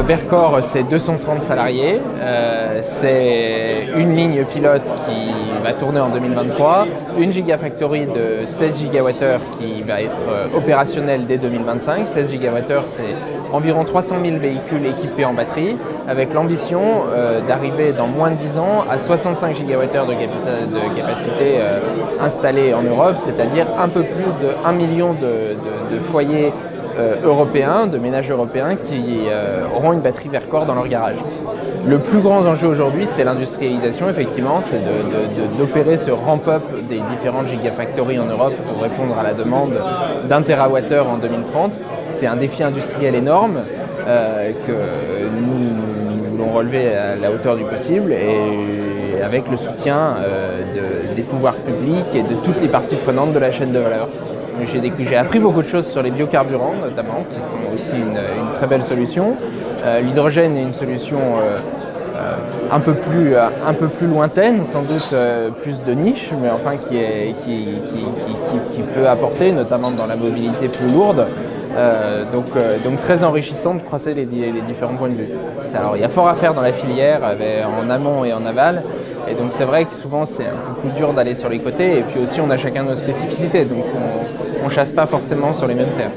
Verkor, c'est 230 salariés, c'est une ligne pilote qui va tourner en 2023, une gigafactory de 16 gigawattheures qui va être opérationnelle dès 2025. 16 gigawattheures, c'est environ 300 000 véhicules équipés en batterie, avec l'ambition d'arriver dans moins de 10 ans à 65 gigawattheures de capacité installée en Europe, c'est-à-dire un peu plus de 1 million de foyers européens, de ménages européens qui auront une batterie Verkor dans leur garage. Le plus grand enjeu aujourd'hui, c'est l'industrialisation, effectivement, c'est d'opérer ce ramp-up des différentes gigafactories en Europe pour répondre à la demande d'1 TWh en 2030. C'est un défi industriel énorme que nous voulons relever à la hauteur du possible et avec le soutien des pouvoirs publics et de toutes les parties prenantes de la chaîne de valeur. J'ai appris beaucoup de choses sur les biocarburants notamment, qui sont aussi une très belle solution. L'hydrogène est une solution un peu plus lointaine, sans doute plus de niche, mais enfin qui peut apporter, notamment dans la mobilité plus lourde. Donc très enrichissant de croiser les différents points de vue. Alors il y a fort à faire dans la filière, en amont et en aval. Et donc c'est vrai que souvent c'est un peu plus dur d'aller sur les côtés et puis aussi on a chacun nos spécificités, donc on ne chasse pas forcément sur les mêmes terres.